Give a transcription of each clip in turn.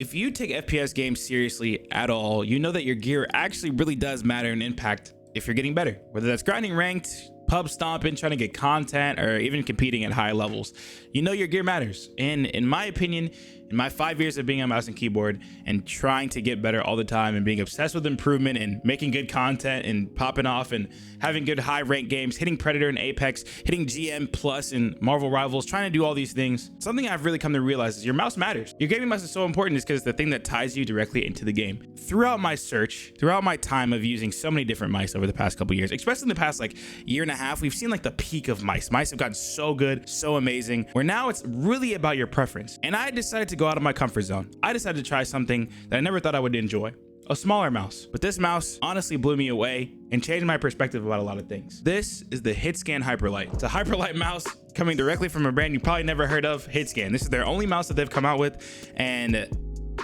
If you take FPS games seriously at all, you know that your gear actually really does matter and impact if you're getting better, whether that's grinding ranked, pub stomping, trying to get content, or even competing at high levels. You know your gear matters. And in my opinion, in my 5 years of being on mouse and keyboard and trying to get better all the time and being obsessed with improvement and making good content and popping off and having good high rank games, hitting Predator and Apex, hitting GM Plus and Marvel Rivals, trying to do all these things, something I've really come to realize is your mouse matters. Your gaming mouse is so important is because it's the thing that ties you directly into the game. Throughout my search, throughout my time of using so many different mice over the past couple years, especially in the past like year and a half, we've seen like the peak of mice. Mice have gotten so good, so amazing, where now it's really about your preference. And I decided to go out of my comfort zone. I decided to try something that I never thought I would enjoy. A smaller mouse. But this mouse honestly blew me away and changed my perspective about a lot of things. This is the Hitscan Hyperlight. It's a Hyperlight mouse coming directly from a brand you probably never heard of, Hitscan. This is their only mouse that they've come out with, and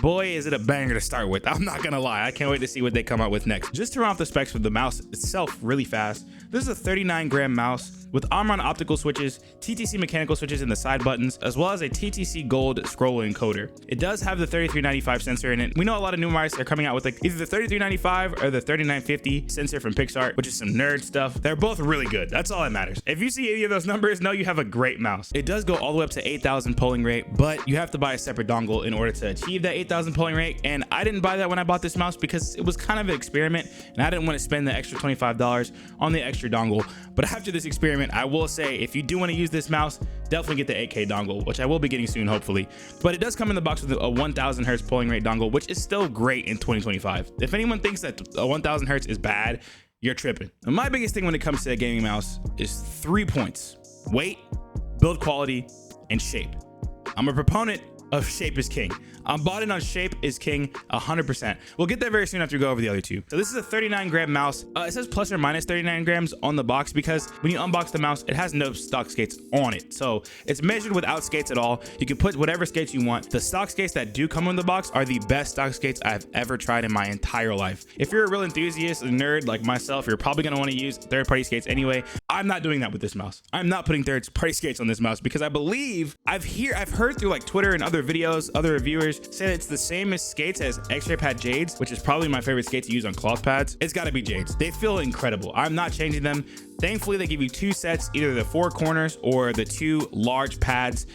boy, is it a banger to start with. I'm not gonna lie, I can't wait to see what they come out with next. Just to run off the specs for the mouse itself really fast, this is a 39-gram mouse with Omron optical switches, TTC mechanical switches in the side buttons, as well as a TTC gold scroll encoder. It does have the 3395 sensor in it. We know a lot of new mice are coming out with like either the 3395 or the 3950 sensor from Pixar, which is some nerd stuff. They're both really good. That's all that matters. If you see any of those numbers, know you have a great mouse. It does go all the way up to 8,000 polling rate, but you have to buy a separate dongle in order to achieve that 8,000 polling rate. And I didn't buy that when I bought this mouse because it was kind of an experiment and I didn't want to spend the extra $25 on the extra dongle. But after this experiment, I will say if you do want to use this mouse, definitely get the 8K dongle, which I will be getting soon, hopefully. But it does come in the box with a 1000 hertz polling rate dongle, which is still great in 2025. If anyone thinks that a 1000 hertz is bad, you're tripping. And my biggest thing when it comes to a gaming mouse is 3 points: weight, build quality, and shape. I'm a proponent of shape is king. I'm bought in on shape is king 100%. We'll get there very soon after we go over the other two. So this is a 39-gram mouse. It says plus or minus 39 grams on the box because when you unbox the mouse, it has no stock skates on it. So it's measured without skates at all. You can put whatever skates you want. The stock skates that do come in the box are the best stock skates I've ever tried in my entire life. If you're a real enthusiast, a nerd like myself, you're probably gonna want to use third-party skates anyway. I'm not doing that with this mouse. I'm not putting third-party skates on this mouse because I believe I've heard through like Twitter and other videos, other reviewers say that it's the same as skates as X-Ray Pad Jades, which is probably my favorite skate to use on cloth pads. It's got to be Jades. They feel incredible. I'm not changing them. Thankfully, they give you two sets, either the 4 corners or the 2 large pads.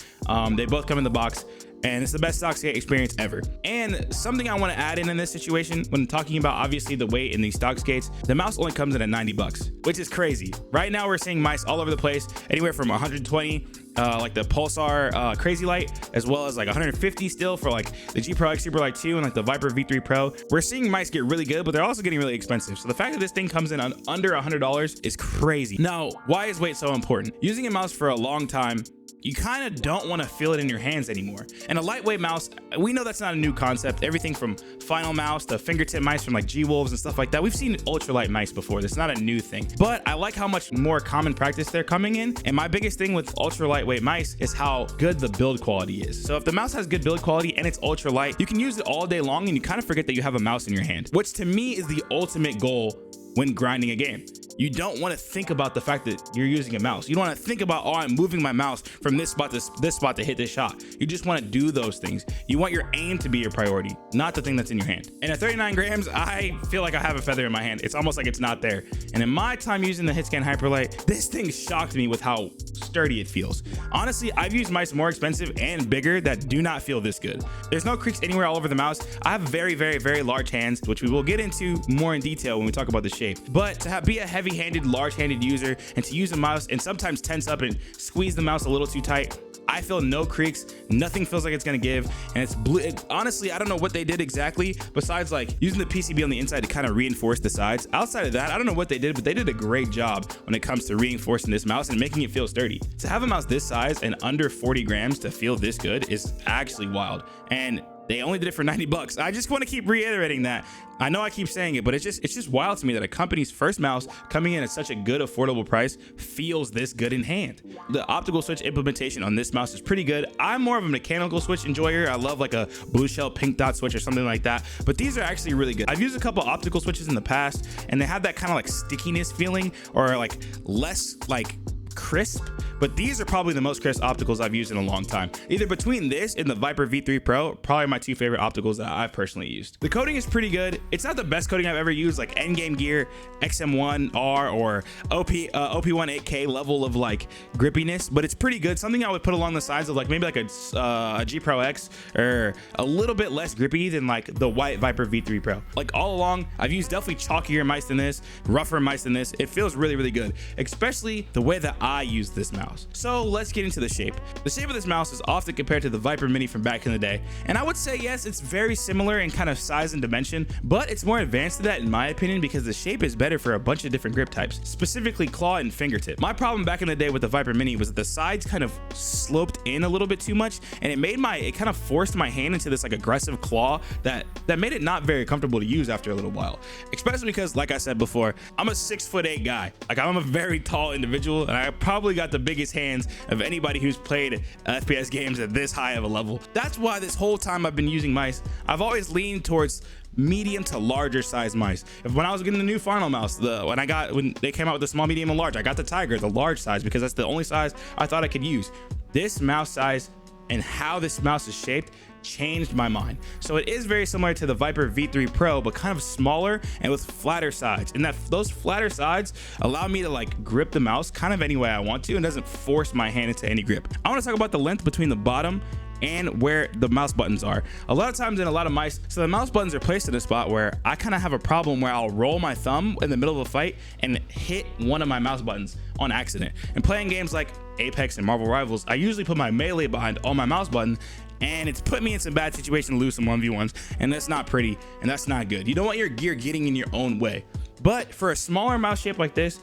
They both come in the box, and it's the best stock skate experience ever. And something I want to add in this situation when talking about obviously the weight in these stock skates, the mouse only comes in at $90, which is crazy. Right now we're seeing mice all over the place, anywhere from 120 like the Pulsar Crazy Light, as well as like 150 still for like the G Pro X Super Light 2 and like the Viper V3 Pro. We're seeing mice get really good, but they're also getting really expensive. So the fact that this thing comes in under $100 is crazy. Now, why is weight so important? Using a mouse for a long time, you kind of don't want to feel it in your hands anymore. And a lightweight mouse, we know that's not a new concept. Everything from Final Mouse to fingertip mice from like G-Wolves and stuff like that. We've seen ultralight mice before. That's not a new thing. But I like how much more common practice they're coming in. And my biggest thing with ultra lightweight mice is how good the build quality is. So if the mouse has good build quality and it's ultra light, you can use it all day long and you kind of forget that you have a mouse in your hand, which to me is the ultimate goal when grinding a game. You don't want to think about the fact that you're using a mouse. You don't want to think about, oh, I'm moving my mouse from this spot to this spot to hit this shot. You just want to do those things. You want your aim to be your priority, not the thing that's in your hand. And at 39 grams, I feel like I have a feather in my hand. It's almost like it's not there. And in my time using the Hitscan Hyperlight, this thing shocked me with how sturdy it feels. Honestly, I've used mice more expensive and bigger that do not feel this good. There's no creaks anywhere all over the mouse. I have very, very, very large hands, which we will get into more in detail when we talk about the shape. But to be a heavy-handed, large-handed user and to use a mouse and sometimes tense up and squeeze the mouse a little too tight, I feel no creaks, nothing feels like it's gonna give, and it's blue. Honestly, I don't know what they did exactly besides like using the PCB on the inside to kind of reinforce the sides. Outside of that, I don't know what they did, but they did a great job when it comes to reinforcing this mouse and making it feel sturdy. To have a mouse this size and under 40 grams to feel this good is actually wild. And they only did it for $90. I just want to keep reiterating that. I know I keep saying it, but it's just wild to me that a company's first mouse coming in at such a good affordable price feels this good in hand. The optical switch implementation on this mouse is pretty good. I'm more of a mechanical switch enjoyer. I love like a blue shell pink dot switch or something like that, but these are actually really good. I've used a couple optical switches in the past and they have that kind of like stickiness feeling or like less like crisp, but these are probably the most crisp opticals I've used in a long time. Either between this and the Viper V3 Pro, probably my two favorite opticals that I've personally used. The coating is pretty good. It's not the best coating I've ever used, like endgame gear, XM1R or OP1 8K level of like grippiness, but it's pretty good. Something I would put along the sides of like maybe like a G Pro X, or a little bit less grippy than like the white Viper V3 Pro. Like all along, I've used definitely chalkier mice than this, rougher mice than this. It feels really, really good, especially the way that I use this mouse. So let's get into the shape. The shape of this mouse is often compared to the Viper Mini from back in the day, and I would say yes, it's very similar in kind of size and dimension, but it's more advanced to that in my opinion because the shape is better for a bunch of different grip types, specifically claw and fingertip. My problem back in the day with the Viper Mini was that the sides kind of sloped in a little bit too much, and it kind of forced my hand into this like aggressive claw that made it not very comfortable to use after a little while, especially because, like I said before, I'm a 6'8" guy. Like, I'm a very tall individual, and I probably got the biggest hands of anybody who's played FPS games at this high of a level. That's why this whole time I've been using mice, I've always leaned towards medium to larger size mice. When I was getting the new Final mouse, when they came out with the small, medium, and large, I got the Tiger, the large size, because that's the only size I thought I could use. This mouse size and how this mouse is shaped changed my mind. So it is very similar to the Viper V3 Pro, but kind of smaller and with flatter sides, and those flatter sides allow me to like grip the mouse kind of any way I want to, and doesn't force my hand into any grip. I want to talk about the length between the bottom and where the mouse buttons are. A lot of times in a lot of mice, so the mouse buttons are placed in a spot where I kind of have a problem where I'll roll my thumb in the middle of a fight and hit one of my mouse buttons on accident. And playing games like Apex and Marvel Rivals, I usually put my melee behind all my mouse buttons, and it's put me in some bad situations to lose some 1v1s, and that's not pretty, and that's not good. You don't want your gear getting in your own way. But for a smaller mouse shape like this,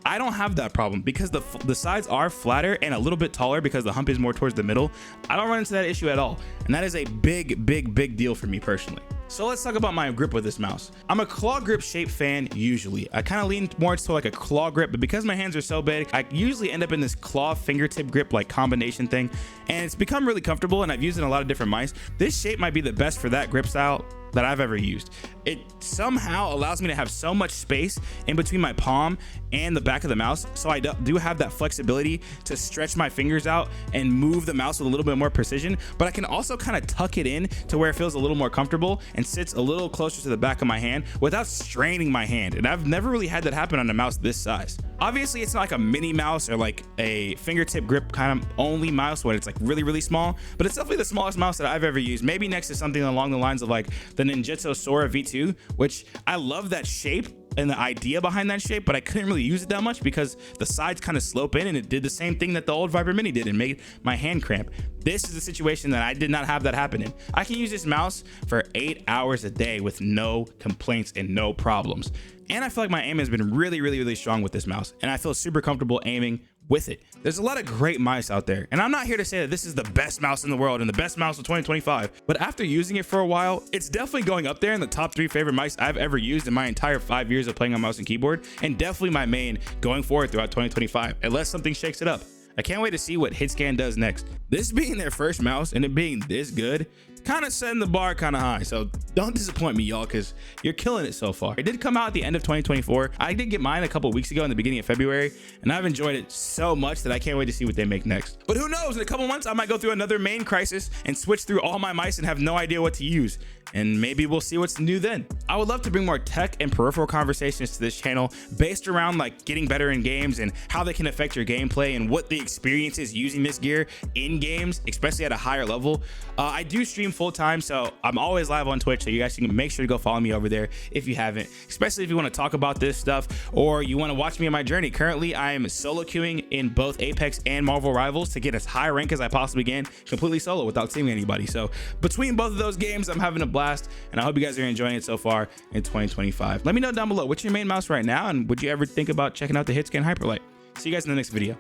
I don't have that problem because the sides are flatter and a little bit taller because the hump is more towards the middle. I don't run into that issue at all, and that is a big deal for me personally. So let's talk about my grip with this mouse. I'm a claw grip shape fan usually. I kind of lean more to like a claw grip, but because my hands are so big, I usually end up in this claw fingertip grip like combination thing, and it's become really comfortable, and I've used it in a lot of different mice. This shape might be the best for that grip style that I've ever used. It somehow allows me to have so much space in between my palm and the back of the mouse, so I do have that flexibility to stretch my fingers out and move the mouse with a little bit more precision, but I can also kind of tuck it in to where it feels a little more comfortable and sits a little closer to the back of my hand without straining my hand, and I've never really had that happen on a mouse this size. Obviously, it's not like a mini mouse or like a fingertip grip kind of only mouse when it's like really small, but it's definitely the smallest mouse that I've ever used, maybe next to something along the lines of like the Ninjitsu Sora V2, which I love that shape and the idea behind that shape, but I couldn't really use it that much because the sides kind of slope in, and it did the same thing that the old Viper Mini did and made my hand cramp. This is a situation that I did not have that happen in. I can use this mouse for 8 hours a day with no complaints and no problems. And I feel like my aim has been really strong with this mouse, and I feel super comfortable aiming with it. There's a lot of great mice out there, and I'm not here to say that this is the best mouse in the world and the best mouse of 2025, but after using it for a while, it's definitely going up there in the top 3 favorite mice I've ever used in my entire 5 years of playing on mouse and keyboard, and definitely my main going forward throughout 2025, unless something shakes it up. I can't wait to see what Hitscan does next. This being their first mouse and it being this good, kind of setting the bar kind of high, so don't disappoint me, y'all, because you're killing it so far. It did come out at the end of 2024. I did get mine a couple weeks ago in the beginning of February, and I've enjoyed it so much that I can't wait to see what they make next. But who knows, in a couple months I might go through another main crisis and switch through all my mice and have no idea what to use, and maybe we'll see what's new then. I would love to bring more tech and peripheral conversations to this channel based around like getting better in games and how they can affect your gameplay and what the experience is using this gear in games, especially at a higher level. I do stream full time, so I'm always live on Twitch, so you guys can make sure to go follow me over there if you haven't, especially if you want to talk about this stuff or you want to watch me on my journey. Currently I am solo queuing in both Apex and Marvel Rivals to get as high rank as I possibly can, completely solo without seeing anybody. So between both of those games, I'm having a blast, and I hope you guys are enjoying it so far in 2025. Let me know down below, what's your main mouse right now, and would you ever think about checking out the Hitscan Hyperlight? See you guys in the next video.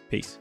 Peace.